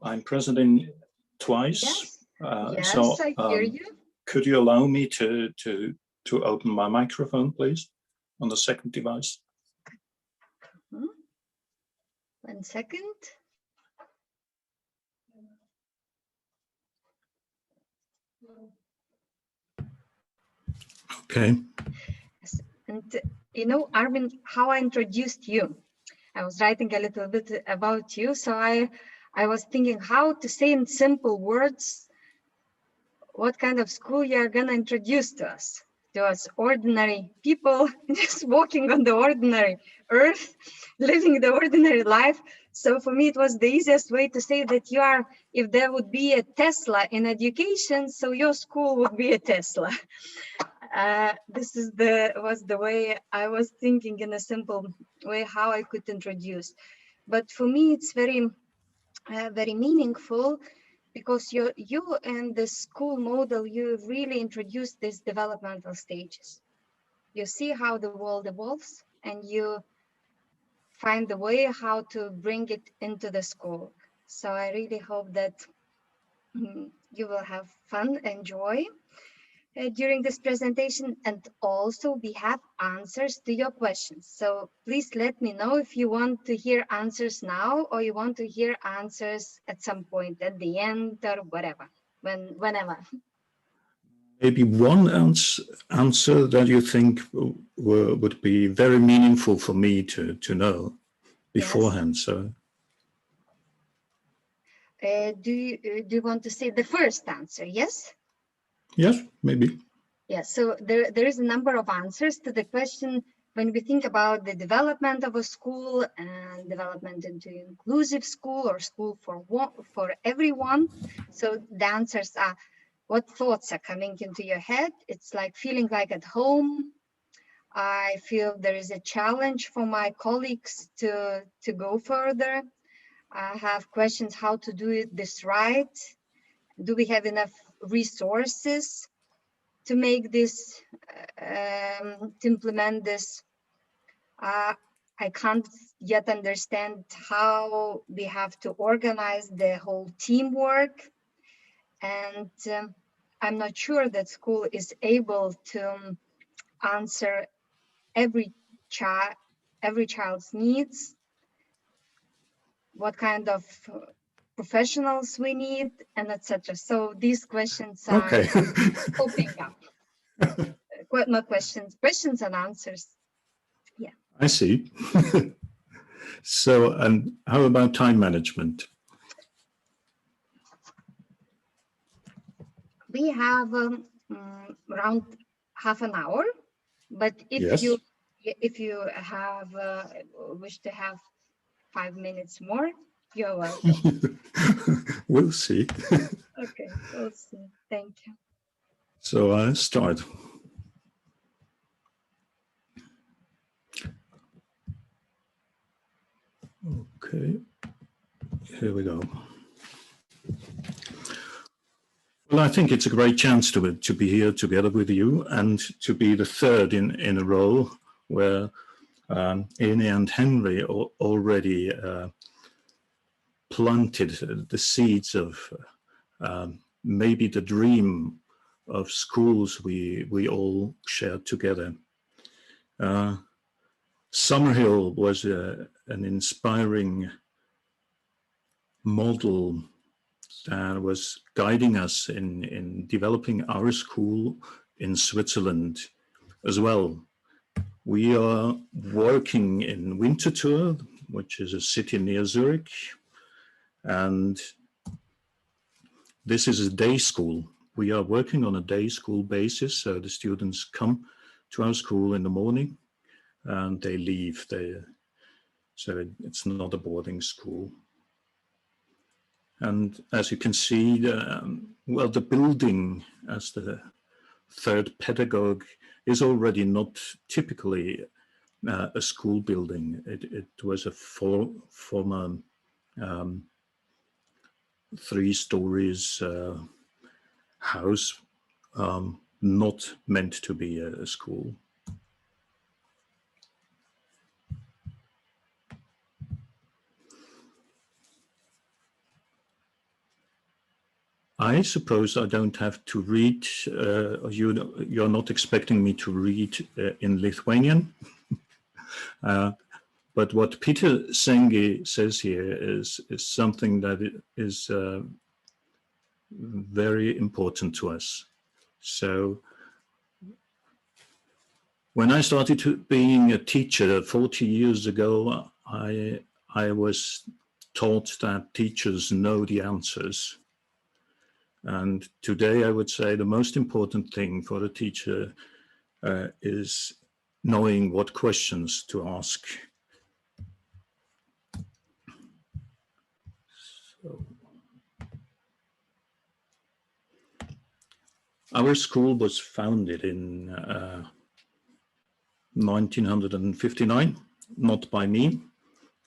I'm present twice. Yes, So I hear you. could you allow me to open my microphone, please, on the second device? 1 second. Okay. Yes. And you know, Armin, how I introduced you. I was writing a little bit about you, so I was thinking how to say in simple words what kind of school you are gonna introduce to us ordinary people just walking on the ordinary earth, living the ordinary life. So for me, it was the easiest way to say that you are, if there would be a Tesla in education, so your school would be a Tesla. This is was the way I was thinking, in a simple way how I could introduce. But for me, it's very meaningful, because you and the school model, you really introduce these developmental stages. You see how the world evolves, and you find the way how to bring it into the school. So I really hope that you will have fun and joy during this presentation, and also we have answers to your questions. So please let me know if you want to hear answers now, or you want to hear answers at some point at the end, or whatever, whenever. Maybe one answer that you think would be very meaningful for me to know beforehand. Yes. So do you want to say the first answer? Yes. Yes, maybe. Yeah, so there is a number of answers to the question when we think about the development of a school and development into inclusive school or school for everyone. So the answers are, what thoughts are coming into your head? It's like feeling like at home. I feel there is a challenge for my colleagues to go further. I have questions how to do this right. Do we have enough resources to make this, to implement this? I can't yet understand how we have to organize the whole teamwork. And I'm not sure that school is able to answer every child's needs, what kind of professionals we need, and etc. So these questions are popping up. Not questions and answers. Yeah. I see. So, and how about time management? We have around half an hour, but if you have wish to have 5 minutes more, you're welcome. We'll see. Okay, we'll see. Thank you. So I'll start. Okay, here we go. Well, I think it's a great chance to be here together with you, and to be the third in a row where Ine and Henry already planted the seeds of maybe the dream of schools we all shared together. Summerhill was an inspiring model that was guiding us in developing our school in Switzerland as well. We are working in Winterthur, which is a city near Zurich, and this is a day school. We are working on a day school basis, so the students come to our school in the morning and they leave. So it's not a boarding school. And as you can see, the building as the third pedagogue is already not typically a school building. It was a former 3 stories house, not meant to be a school. I suppose I don't have to read, you're not expecting me to read in Lithuanian. But what Peter Senge says here is something that is very important to us. So when I started being a teacher 40 years ago, I was taught that teachers know the answers. And today I would say the most important thing for a teacher is knowing what questions to ask. So, our school was founded in 1959, not by me.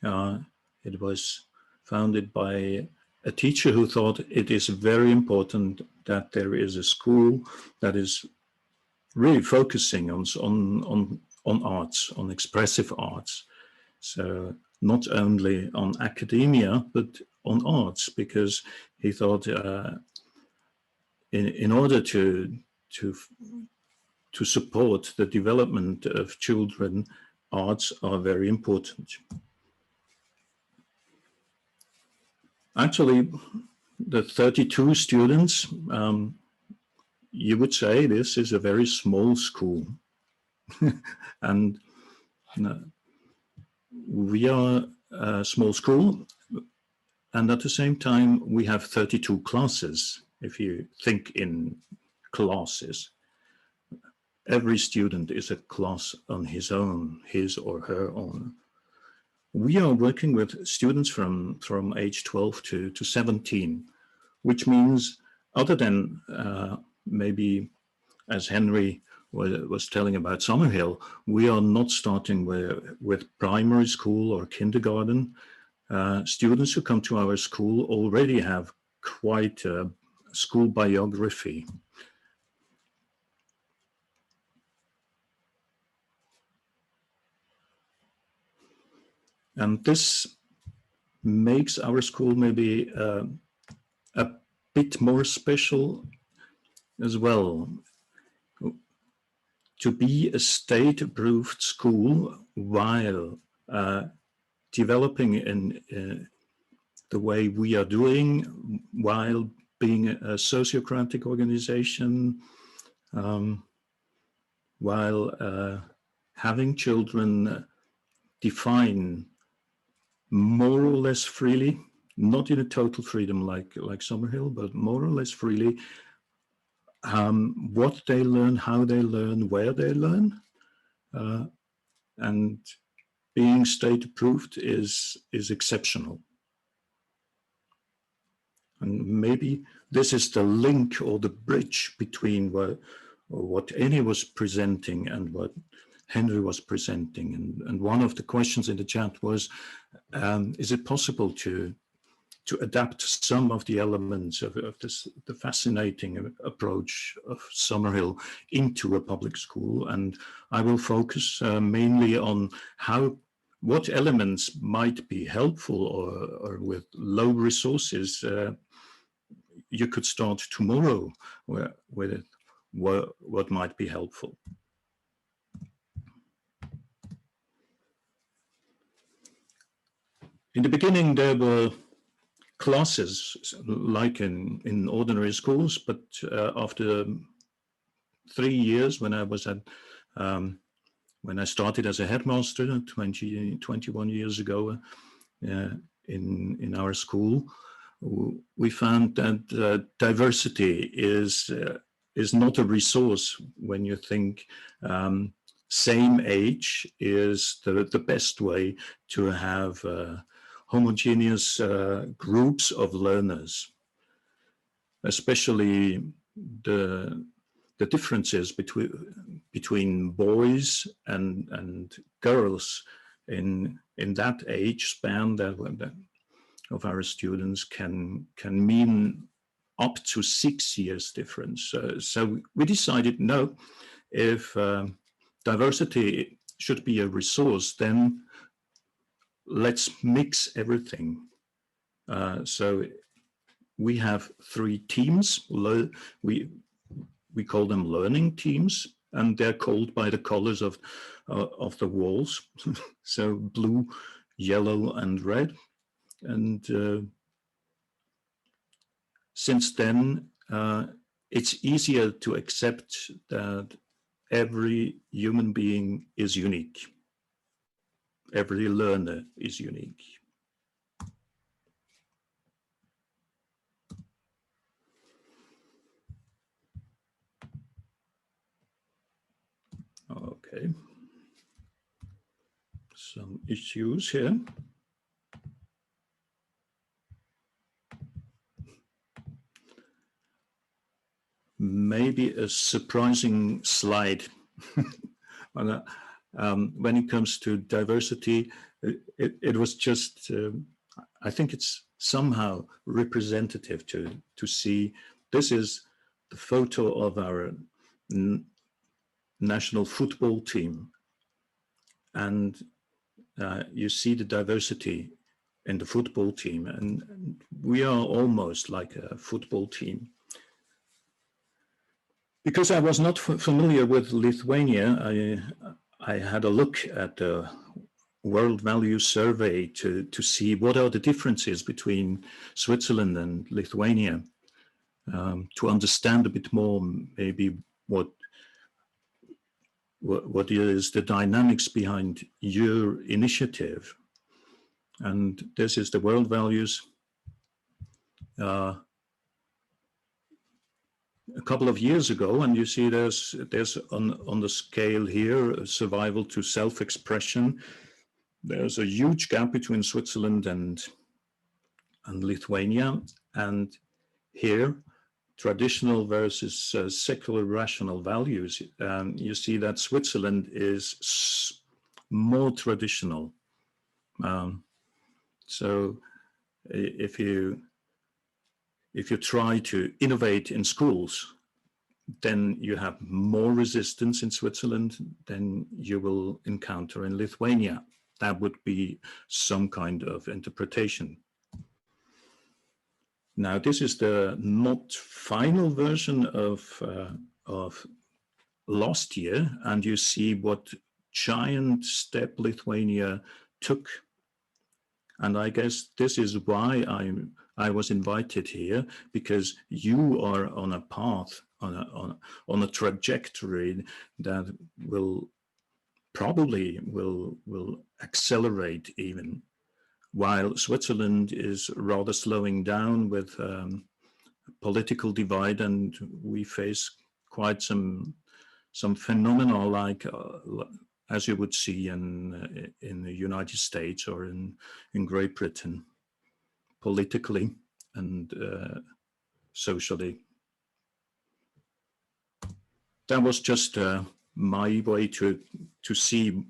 It was founded by a teacher who thought it is very important that there is a school that is really focusing on arts, on expressive arts. So not only on academia, but on arts, because he thought in order to support the development of children, arts are very important. Actually, the 32 students, you would say this is a very small school. And we are a small school, and at the same time, we have 32 classes. If you think in classes, every student is a class on his own, his or her own. We are working with students from age 12 to 17, which means other than maybe, as Henry was telling about Summerhill, we are not starting with primary school or kindergarten. Students who come to our school already have quite a school biography. And this makes our school maybe a bit more special as well. To be a state-approved school while developing in the way we are doing, while being a sociocratic organization, while having children define more or less freely, not in a total freedom like Summerhill, but more or less freely, what they learn, how they learn, where they learn, and being state approved is exceptional. And maybe this is the link or the bridge between what Annie was presenting and what Henry was presenting. And one of the questions in the chat was, is it possible to adapt some of the elements of the fascinating approach of Summerhill into a public school? And I will focus mainly on what elements might be helpful or with low resources you could start tomorrow with it, what might be helpful. In the beginning, there were classes like in ordinary schools, but after 3 years, when I started as a headmaster 21 years ago in our school, we found that diversity is not a resource when you think same age is the best way to have homogeneous groups of learners, especially the differences between boys and girls in that age span that of our students can mean up to 6 years difference. So we decided, no, if diversity should be a resource, then let's mix everything. So we have 3 teams. We call them learning teams, and they're called by the colors of the walls. So blue, yellow, and red. And since then, it's easier to accept that every human being is unique. Every learner is unique. Okay. Some issues here. Maybe a surprising slide. When it comes to diversity, it was just, I think it's somehow representative to see. This is the photo of our national football team. And you see the diversity in the football team. And we are almost like a football team. Because I was not familiar with Lithuania, I had a look at the World Values Survey to see what are the differences between Switzerland and Lithuania, to understand a bit more maybe what is the dynamics behind your initiative. And this is the World Values. A couple of years ago, and you see there's on the scale here, survival to self-expression. There's a huge gap between Switzerland and Lithuania, and here traditional versus secular rational values. You see that Switzerland is more traditional. So if you try to innovate in schools, then you have more resistance in Switzerland than you will encounter in Lithuania. That would be some kind of interpretation. Now, this is the not final version of last year, and you see what giant step Lithuania took. And I guess this is why I was invited here, because you are on a path, on a trajectory that will probably accelerate even, while Switzerland is rather slowing down with political divide, and we face quite some phenomena like as you would see in the United States or in Great Britain, politically and socially. That was just my way to see,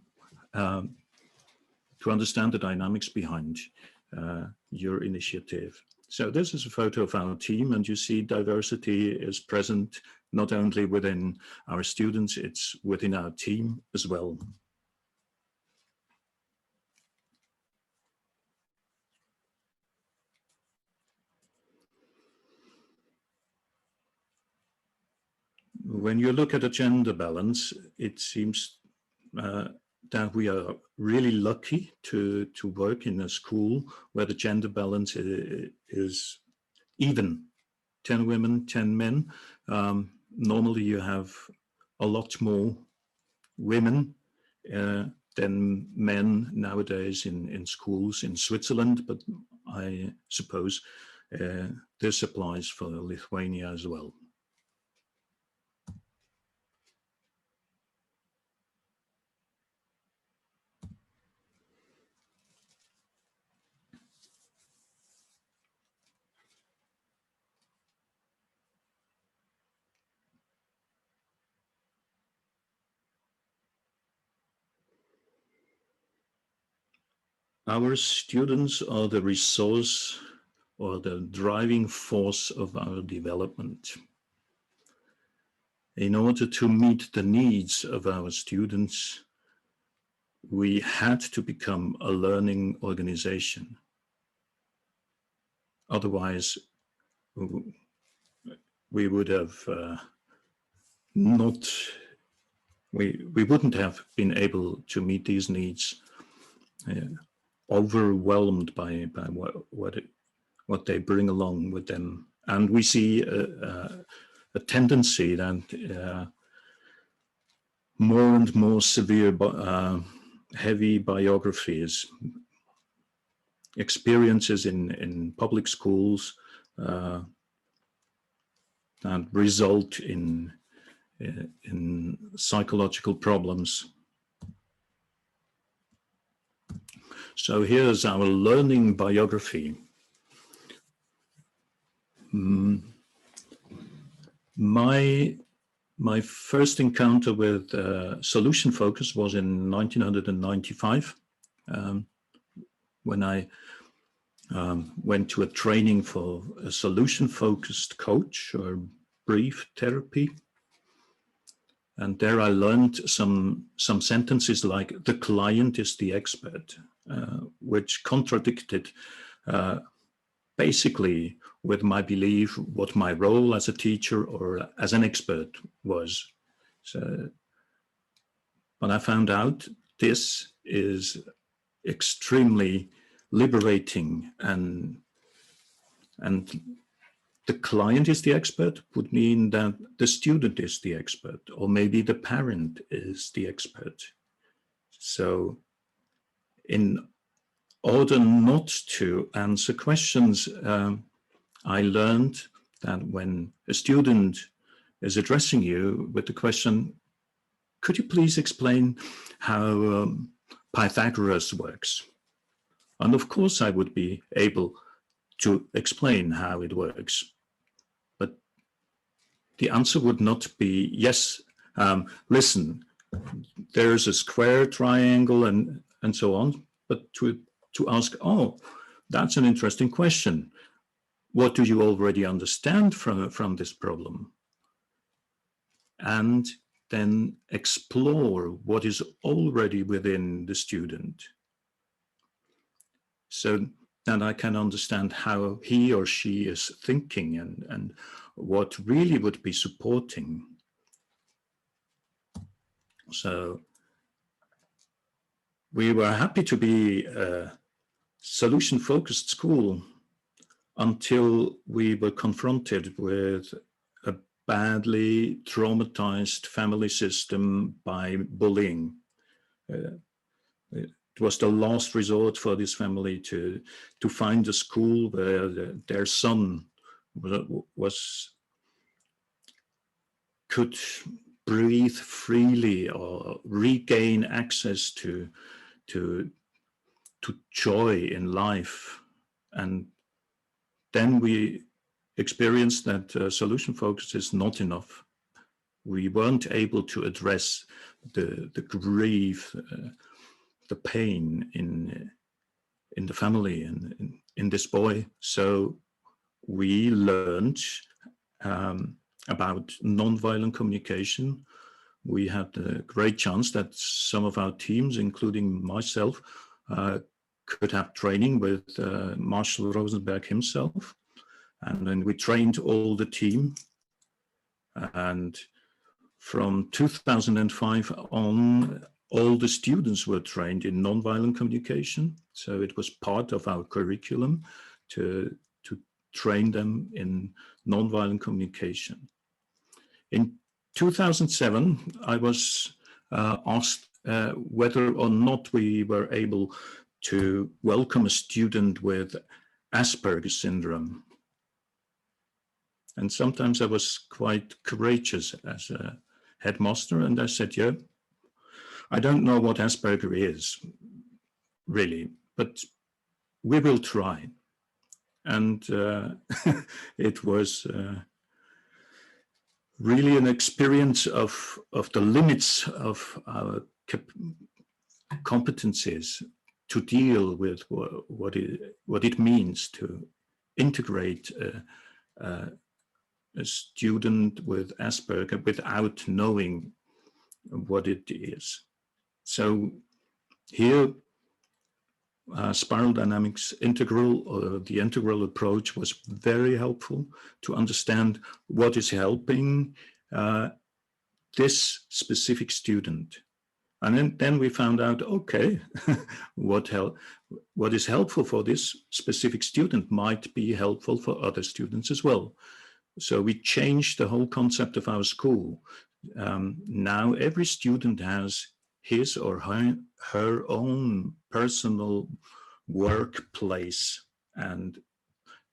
to understand the dynamics behind your initiative. So this is a photo of our team, and you see diversity is present not only within our students, it's within our team as well. When you look at the gender balance, it seems that we are really lucky to work in a school where the gender balance is even, 10 women, 10 men. Normally you have a lot more women than men nowadays in schools in Switzerland, but I suppose this applies for Lithuania as well. Our students are the resource or the driving force of our development. In order to meet the needs of our students, we had to become a learning organization. Otherwise, we would have we wouldn't have been able to meet these needs, overwhelmed by what they bring along with them. And we see a tendency that more and more severe, heavy biographies, experiences in public schools that result in psychological problems. So here's our learning biography. My first encounter with solution focus was in 1995, when I went to a training for a solution-focused coach or brief therapy. And there I learned some sentences like, the client is the expert, which contradicted basically with my belief what my role as a teacher or as an expert was. So, but I found out this is extremely liberating, and the client is the expert would mean that the student is the expert, or maybe the parent is the expert. So in order not to answer questions, I learned that when a student is addressing you with the question, could you please explain how Pythagoras works? And of course I would be able to explain how it works. But the answer would not be, yes, listen, there's a square, triangle, and so on. But to ask, oh, that's an interesting question. What do you already understand from this problem? And then explore what is already within the student, so that I can understand how he or she is thinking and what really would be supporting. So we were happy to be a solution-focused school until we were confronted with a badly traumatized family system by bullying. It was the last resort for this family to find a school where their son could breathe freely or regain access to joy in life. And then we experienced that solution focus is not enough. We weren't able to address the grief, the pain in the family and in this boy. So we learned about nonviolent communication. We had the great chance that some of our teams, including myself, could have training with Marshall Rosenberg himself. And then we trained all the team. And from 2005 on, all the students were trained in nonviolent communication. So it was part of our curriculum to train them in nonviolent communication. In 2007, I was asked whether or not we were able to welcome a student with Asperger's syndrome. And sometimes I was quite courageous as a headmaster, and I said, yeah, I don't know what Asperger is, really, but we will try. And it was really an experience of the limits of our competencies to deal with what it means to integrate a student with Asperger without knowing what it is. So here spiral dynamics integral, the integral approach was very helpful to understand what is helping this specific student. And then we found out, okay, what is helpful for this specific student might be helpful for other students as well. So we changed the whole concept of our school. Now every student has his or her own personal workplace, and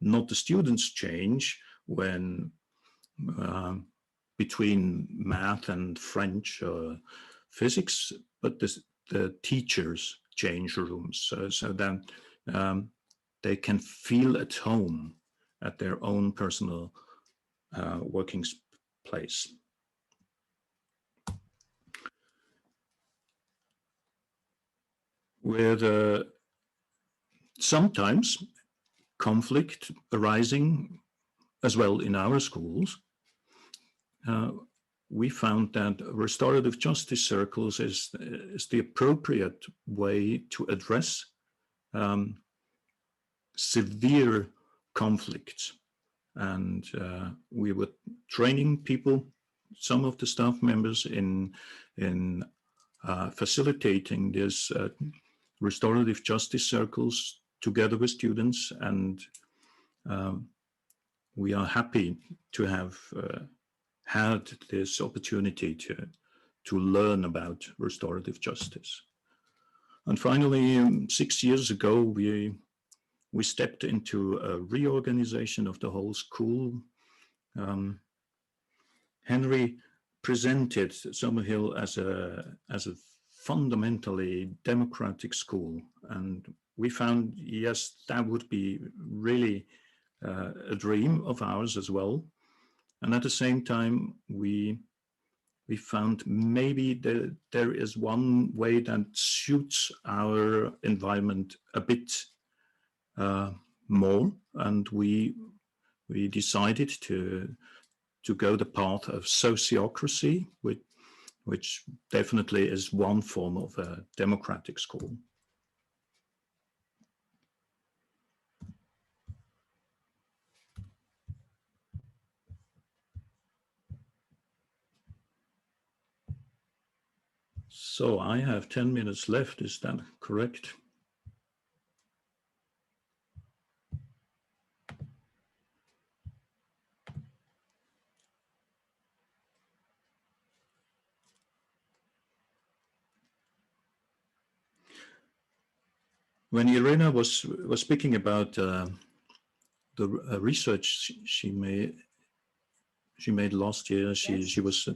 not the students change when between math and French or physics, but the teachers change rooms so that they can feel at home at their own personal working place. With sometimes conflict arising as well in our schools, we found that restorative justice circles is the appropriate way to address severe conflicts. And we were training people, some of the staff members, in facilitating this restorative justice circles together with students, and we are happy to have had this opportunity to learn about restorative justice. And finally, 6 years ago, we stepped into a reorganization of the whole school. Henry presented Summerhill as a fundamentally democratic school, and we found, yes, that would be really a dream of ours as well. And at the same time, we found maybe there is one way that suits our environment a bit more, and we decided to go the path of sociocracy, which definitely is one form of a democratic school. So I have 10 minutes left, is that correct? When Irena was speaking about the research she made last year, Yes.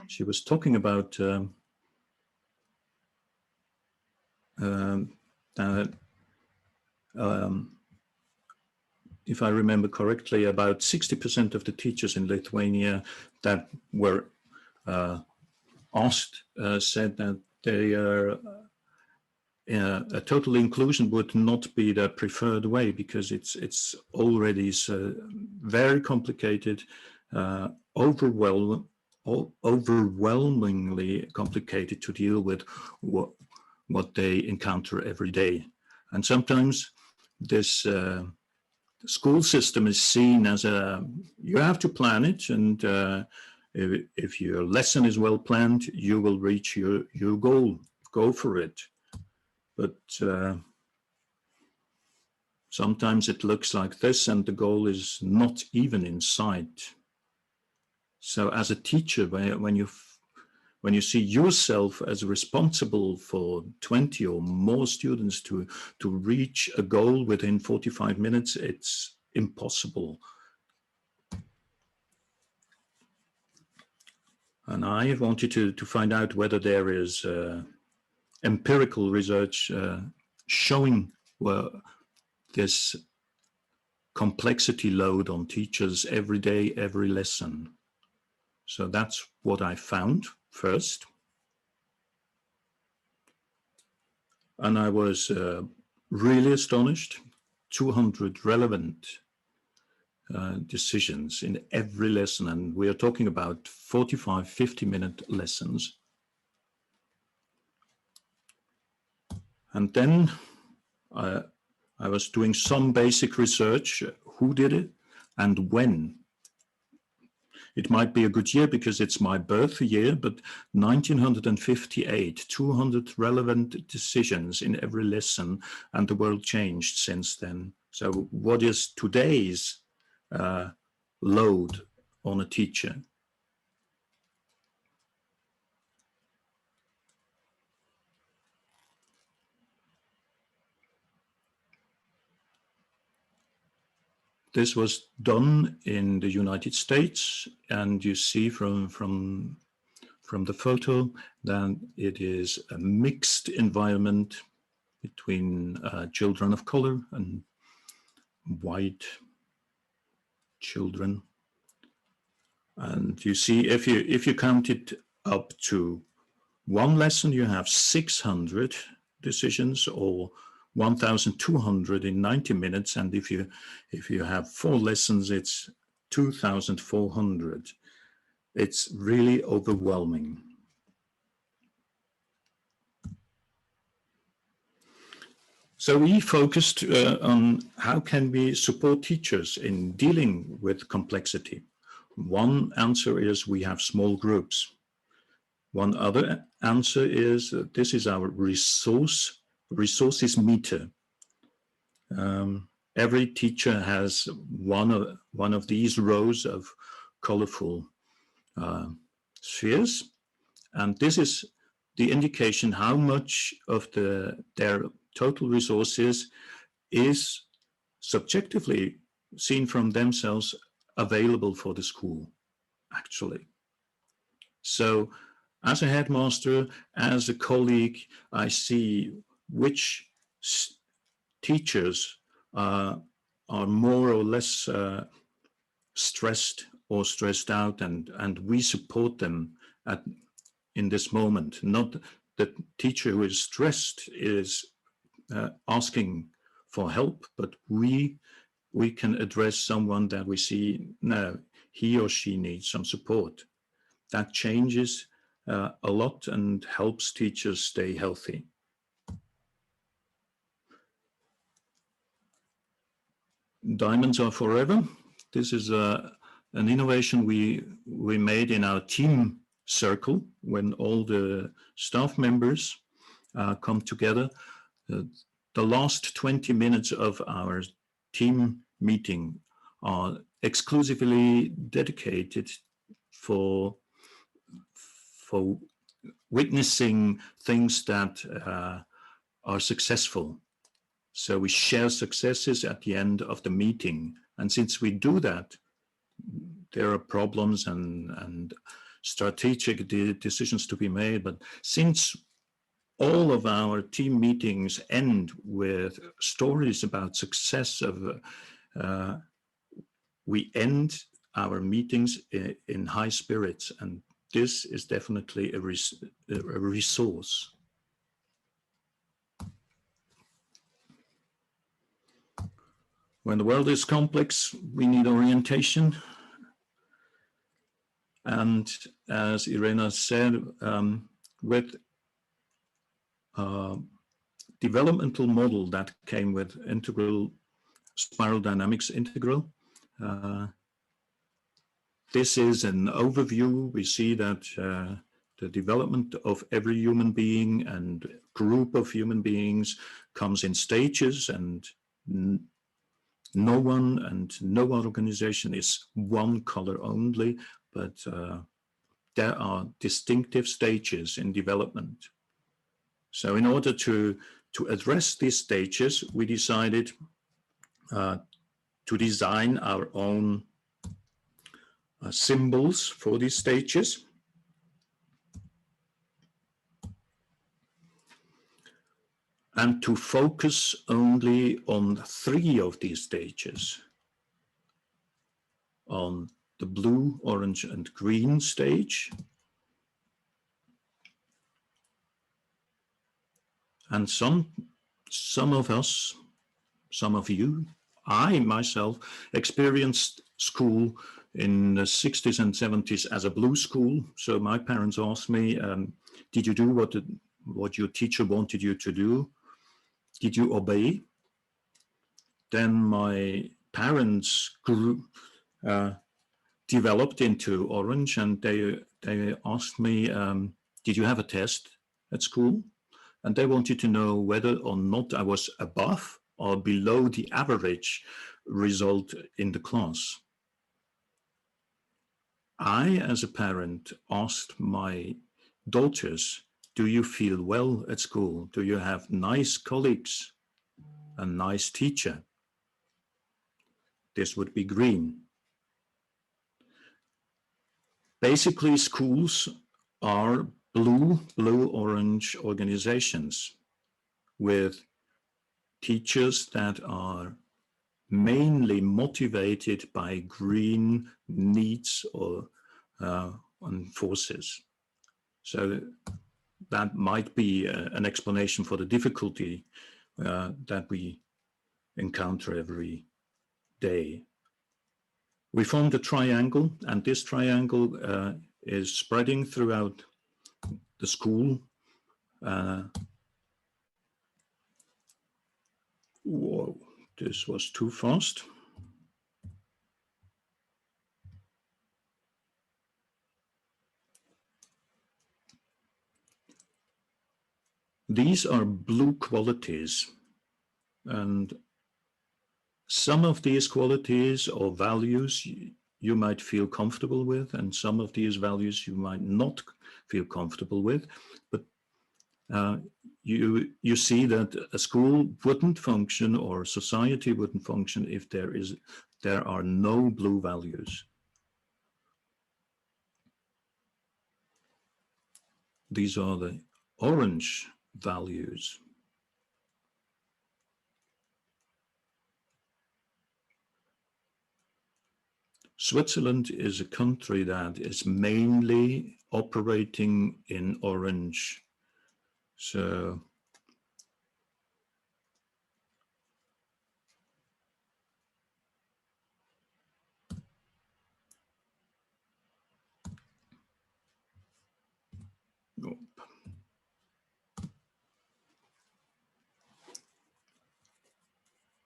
she was talking about that if I remember correctly, about 60% of the teachers in Lithuania that were asked said that they are a total inclusion would not be the preferred way, because it's already very complicated, overwhelmingly complicated to deal with what they encounter every day. And sometimes this school system is seen as you have to plan it, and if your lesson is well planned, you will reach your goal. Go for it. But sometimes it looks like this, and the goal is not even in sight. So as a teacher, when you see yourself as responsible for 20 or more students to reach a goal within 45 minutes, it's impossible. And I wanted to find out whether there is empirical research showing this complexity load on teachers every day, every lesson. So that's what I found first. And I was really astonished. 200 relevant decisions in every lesson. And we are talking about 45, 50-minute lessons. And then I was doing some basic research, who did it and when. It might be a good year because it's my birth year, but 1958, 200 relevant decisions in every lesson, and the world changed since then. So what is today's load on a teacher? This was done in the United States, and you see from the photo that it is a mixed environment between children of color and white children. And you see, if you count it up to one lesson, you have 600 decisions, or 1,200 in 90 minutes, and if you have 4 lessons, it's 2,400. It's really overwhelming. So we focused on how can we support teachers in dealing with complexity. One answer is we have small groups. One other answer is this is our resources meter. Every teacher has one of these rows of colorful spheres, and this is the indication how much of their total resources is subjectively seen from themselves available for the school, actually. So as a headmaster, as a colleague, I see which teachers are more or less stressed or stressed out, and we support them in this moment. Not the teacher who is stressed is asking for help, but we can address someone that we see, no, he or she needs some support. That changes a lot and helps teachers stay healthy. Diamonds are forever. This is an innovation we made in our team circle when all the staff members come together. The last 20 minutes of our team meeting are exclusively dedicated for witnessing things that are successful. So we share successes at the end of the meeting. And since we do that, there are problems and strategic decisions to be made. But since all of our team meetings end with stories about success we end our meetings in high spirits, and this is definitely a resource. When the world is complex, we need orientation. And as Irena said, with developmental model that came with integral spiral dynamics integral. This is an overview. We see that the development of every human being and group of human beings comes in stages, and no one and no organization is one color only, but there are distinctive stages in development. So in order to address these stages, we decided to design our own symbols for these stages. And to focus only on 3 of these stages, on the blue, orange, and green stage, and some of us, some of you, I myself experienced school in the 60s and 70s as a blue school. So my parents asked me, did you do what your teacher wanted you to do? Did you obey? Then my parents developed into orange, and they asked me, did you have a test at school? And they wanted to know whether or not I was above or below the average result in the class. I, as a parent, asked my daughters, do you feel well at school? Do you have nice colleagues? A nice teacher? This would be green. Basically, schools are blue-orange organizations with teachers that are mainly motivated by green needs or forces. So that might be an explanation for the difficulty that we encounter every day. We formed a triangle, and this triangle is spreading throughout the school. Whoa, this was too fast. These are blue qualities, and some of these qualities or values you might feel comfortable with, and some of these values you might not feel comfortable with. But you see that a school wouldn't function, or society wouldn't function, if there are no blue values. These are the orange values. Switzerland is a country that is mainly operating in orange. So nope.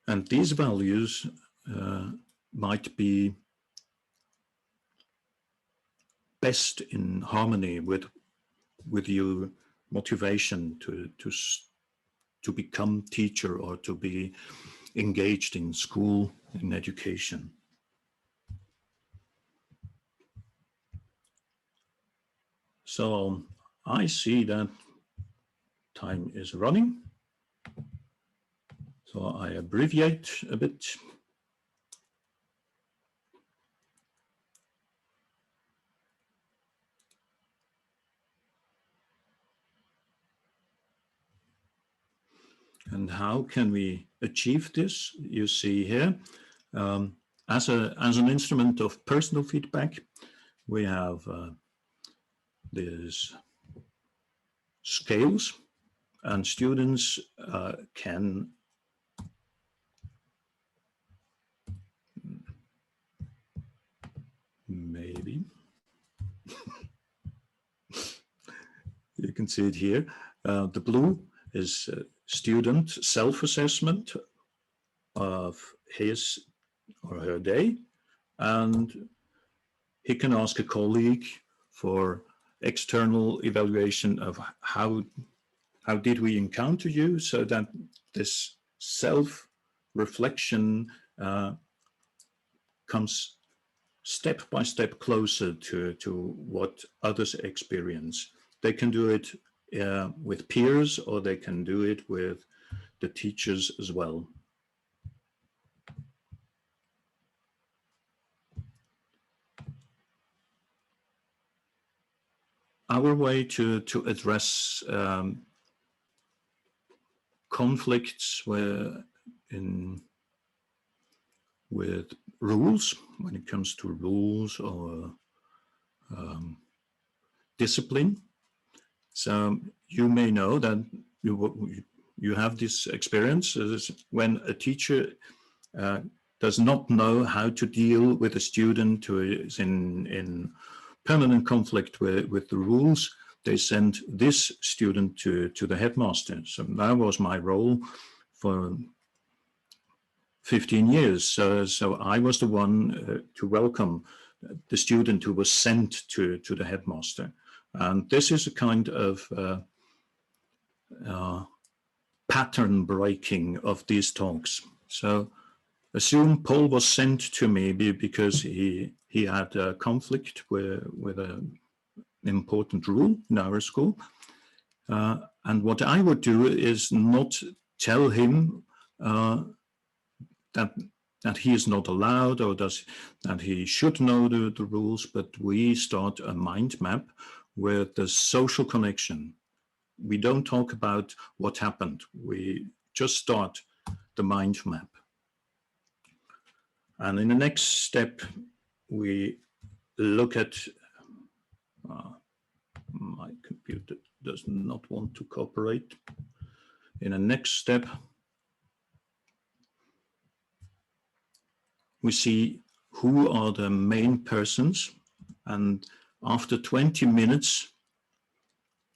And these values might be best in harmony with your motivation to become teacher or to be engaged in school, in education. So I see that time is running, so I abbreviate a bit. And how can we achieve this? You see here, as an instrument of personal feedback, we have these scales, and students can maybe you can see it here. The blue is student self-assessment of his or her day, and he can ask a colleague for external evaluation of how did we encounter you, so that this self-reflection comes step by step closer to what others experience. They can do it with peers, or they can do it with the teachers as well. Our way to address conflicts with rules, when it comes to rules or discipline. So you may know that you have this experience when a teacher does not know how to deal with a student who is in permanent conflict with the rules. They send this student to the headmaster. So that was my role, for 15 years. So I was the one to welcome the student who was sent to the headmaster. And this is a kind of pattern breaking of these talks. So assume Paul was sent to me because he had a conflict with an important rule in our school. And what I would do is not tell him that he is not allowed or that he should know the rules, but we start a mind map with the social connection. We don't talk about what happened. We just start the mind map. And in the next step, we look at, my computer does not want to cooperate. In the next step, we see who are the main persons. And after 20 minutes,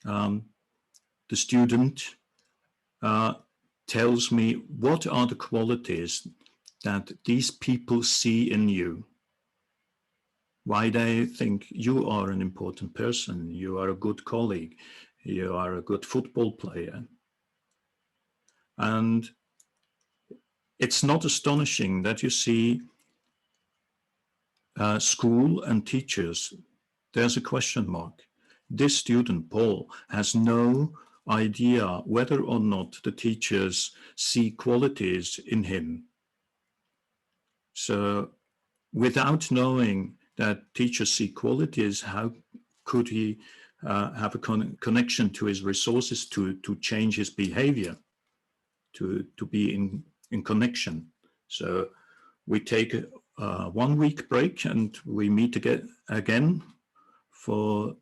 the student tells me what are the qualities that these people see in you, why they think you are an important person, you are a good colleague, you are a good football player. And it's not astonishing that you see school and teachers, there's a question mark. This student, Paul, has no idea whether or not the teachers see qualities in him. So without knowing that teachers see qualities, how could he have a connection to his resources to change his behavior, to be in connection? So we take a 1 week break and we meet again for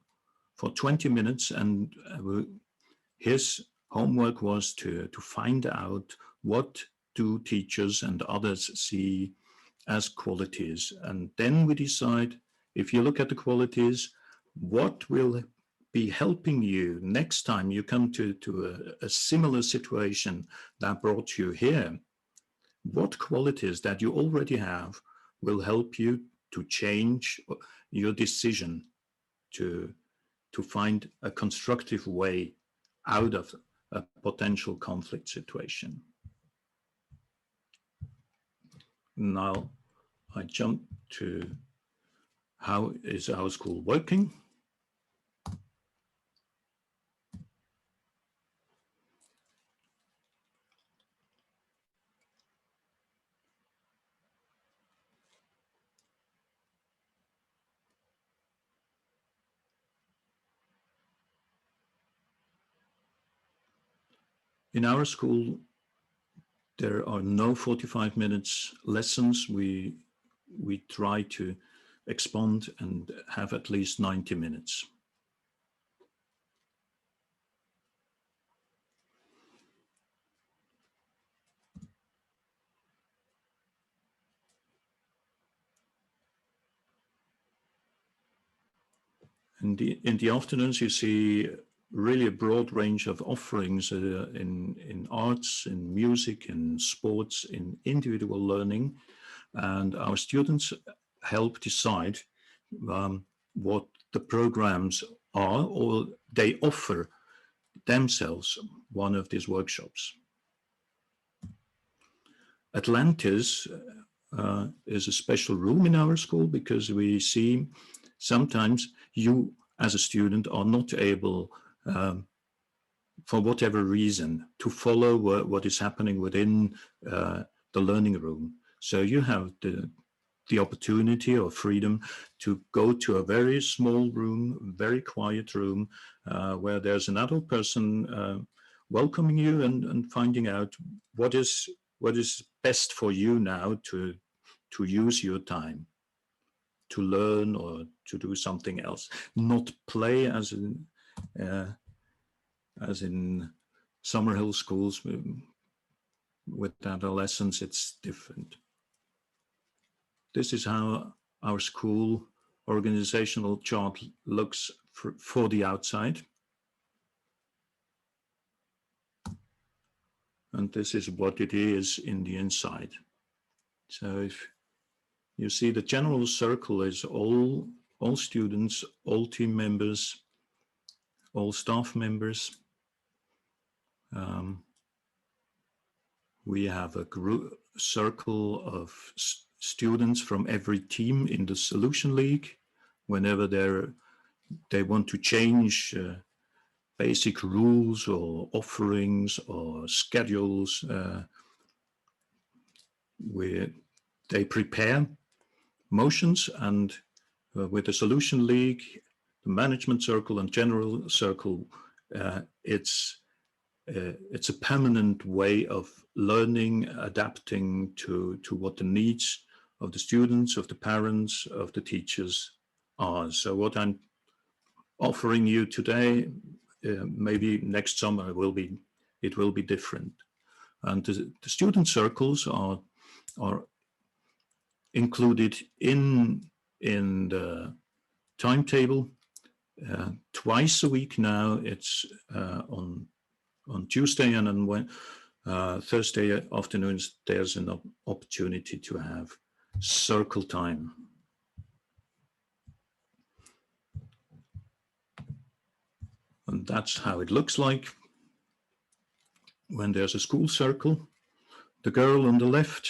20 minutes, and his homework was to find out what do teachers and others see as qualities. And then we decide, if you look at the qualities, what will be helping you next time you come to a similar situation that brought you here? What qualities that you already have will help you to change your decision, to find a constructive way out of a potential conflict situation? Now I jump to how is our school working? In our school, there are no 45 minutes lessons. We try to expand and have at least 90 minutes. In the afternoons, you see really a broad range of offerings in arts, in music, in sports, in individual learning. And our students help decide what the programs are, or they offer themselves one of these workshops. Atlantis is a special room in our school because we see sometimes you as a student are not able, for whatever reason, to follow what is happening within the learning room. So you have the opportunity or freedom to go to a very small room, very quiet room, where there's an adult person welcoming you and finding out what is best for you now to use your time, to learn or to do something else, not play as in Summerhill schools with adolescents. It's different. This is how our school organizational chart looks for the outside. And this is what it is in the inside. So if you see, the general circle is all students, all team members, all staff members. We have a group circle of students from every team in the Solution League. Whenever they want to change basic rules or offerings or schedules, they prepare motions, and with the Solution League, the Management Circle and General Circle, it's a permanent way of learning, adapting to what the needs of the students, of the parents, of the teachers are. So what I'm offering you today, maybe next summer it will be different. And the student circles are included in the timetable twice a week now. It's on Tuesday, and on Thursday afternoons there's an opportunity to have circle time. And that's how it looks like when there's a school circle. The girl on the left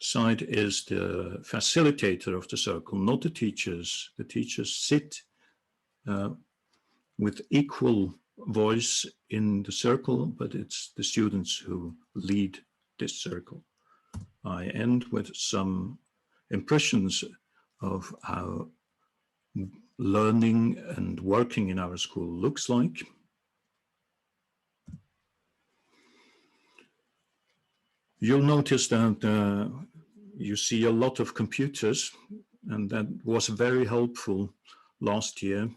side is the facilitator of the circle, not the teachers. The teachers sit with equal voice in the circle, but it's the students who lead this circle. I end with some impressions of how learning and working in our school looks like. You'll notice that you see a lot of computers, and that was very helpful last year.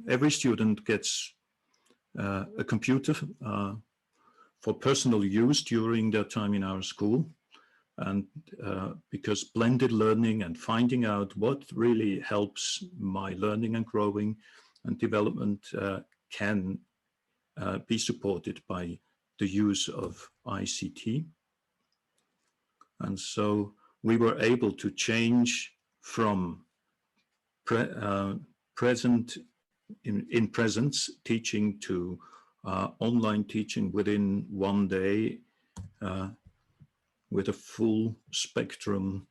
Every student gets a computer for personal use during their time in our school. And because blended learning and finding out what really helps my learning and growing and development can be supported by the use of ICT. And so we were able to change from presence teaching to online teaching within one day, with a full spectrum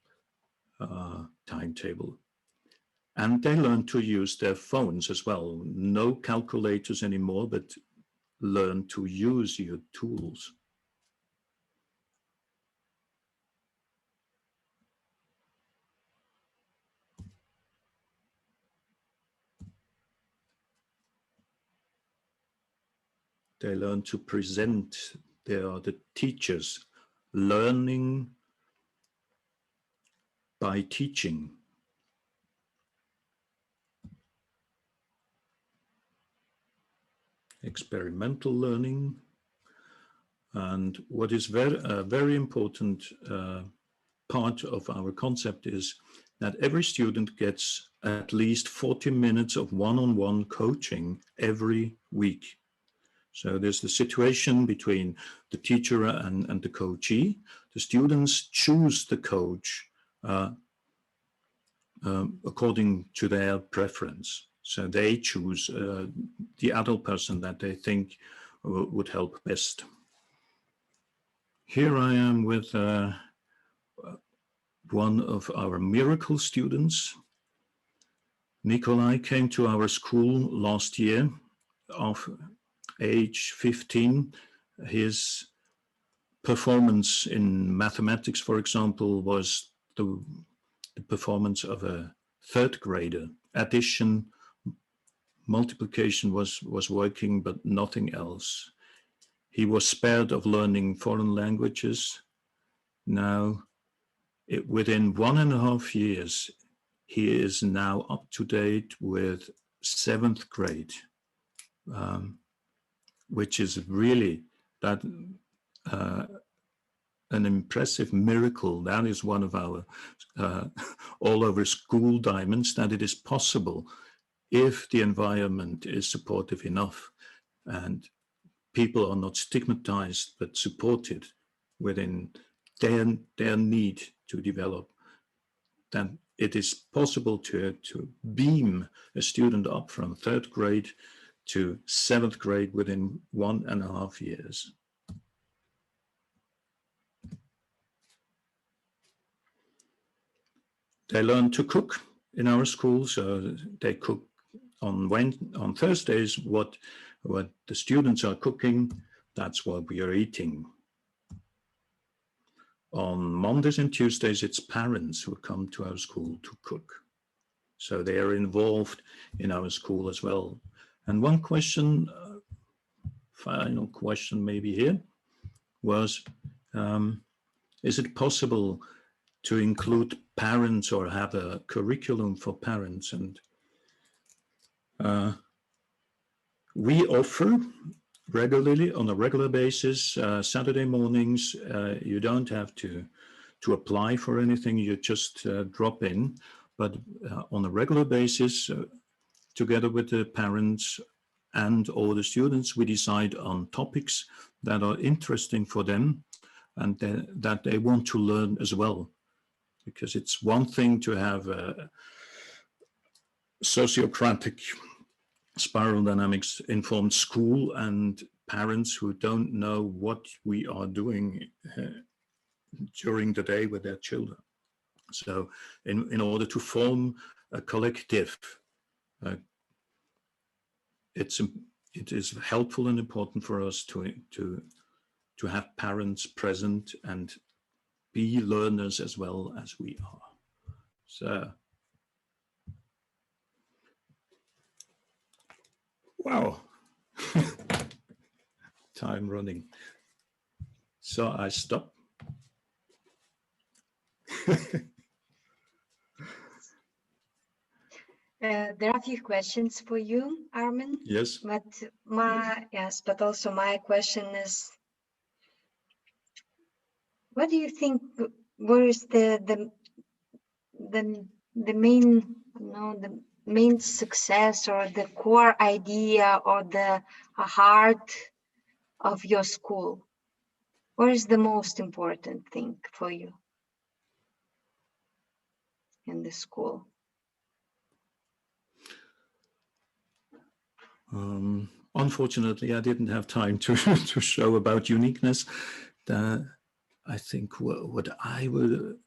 timetable. And they learn to use their phones as well. No calculators anymore, but learn to use your tools. They learn to present. They are the teachers, learning by teaching. Experimental learning. And what is very important part of our concept is that every student gets at least 40 minutes of one-on-one coaching every week. So there's the situation between the teacher and the coachee. The students choose the coach according to their preference. So they choose the adult person that they think would help best. Here I am with one of our miracle students. Nikolai came to our school last year of age 15. His performance in mathematics, for example, was the performance of a third grader. Addition, multiplication was working, but nothing else. He was spared of learning foreign languages. Now, within 1.5 years, he is now up to date with 7th grade, which is really an impressive miracle. That is one of our all over school diamonds, that it is possible if the environment is supportive enough. And people are not stigmatized but supported within their need to develop, then it is possible to beam a student up from 3rd grade to 7th grade within 1.5 years. They learn to cook in our school, so they cook on Thursdays. What the students are cooking, that's what we are eating. On Mondays and Tuesdays, it's parents who come to our school to cook. So they are involved in our school as well. And one question, final question maybe here, was, is it possible to include parents or have a curriculum for parents? And we offer regularly, on a regular basis, Saturday mornings. You don't have to apply for anything, you just drop in. But on a regular basis, together with the parents and all the students, we decide on topics that are interesting for them and that they want to learn as well. Because it's one thing to have a sociocratic spiral dynamics informed school and parents who don't know what we are doing during the day with their children. So in order to form a collective, it is helpful and important for us to have parents present and be learners as well as we are. So, wow, time running. So I stop. There are a few questions for you, Armin. Yes. But also my question is, what do you think? Where is the main success or the core idea or the heart of your school? What is the most important thing for you in the school? Unfortunately, I didn't have time to show about uniqueness. I think what I would,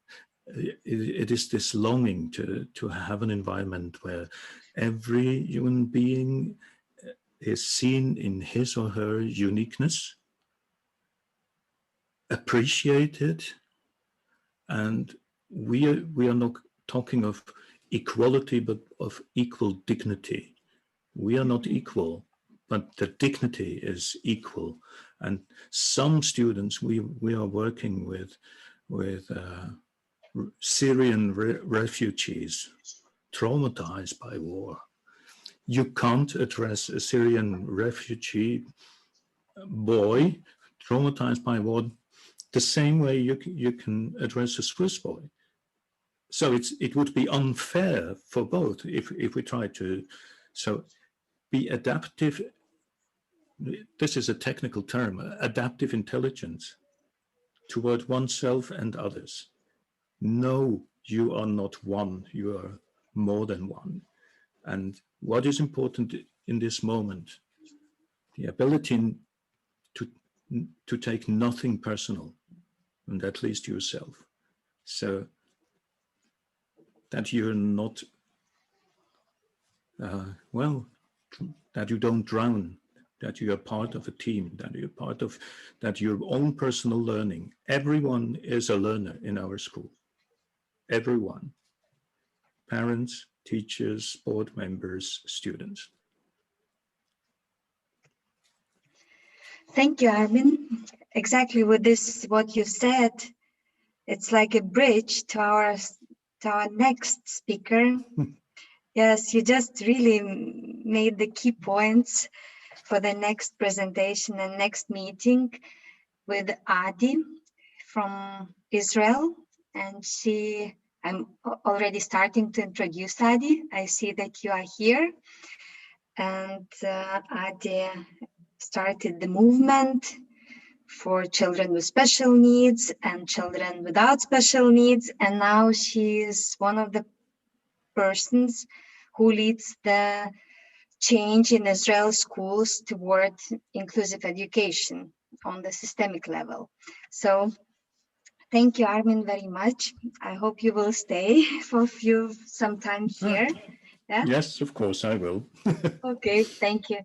it is this longing to have an environment where every human being is seen in his or her uniqueness, appreciated, and we are not talking of equality, but of equal dignity. We are not equal, but the dignity is equal. And some students, we are working with Syrian refugees traumatized by war. You can't address a Syrian refugee boy traumatized by war the same way you can address a Swiss boy. So it would be unfair for both if we try to be adaptive. This is a technical term, adaptive intelligence toward oneself and others. No, you are not one, you are more than one. And what is important in this moment, the ability to take nothing personal, and at least yourself. So that you're not, that you don't drown, that you are part of a team, that you're part of, that your own personal learning. Everyone is a learner in our school. Everyone. Parents, teachers, board members, students. Thank you, Armin. Exactly with this, what you said, it's like a bridge to our next speaker. Yes, you just really made the key points for the next presentation and next meeting with Adi from Israel. And I'm already starting to introduce Adi. I see that you are here. And Adi started the movement for children with special needs and children without special needs. And now she is one of the persons who leads the change in Israel schools toward inclusive education on the systemic level. So thank you, Armin, very much. I hope you will stay for some time here. Yeah? Yes, of course I will. Okay, thank you.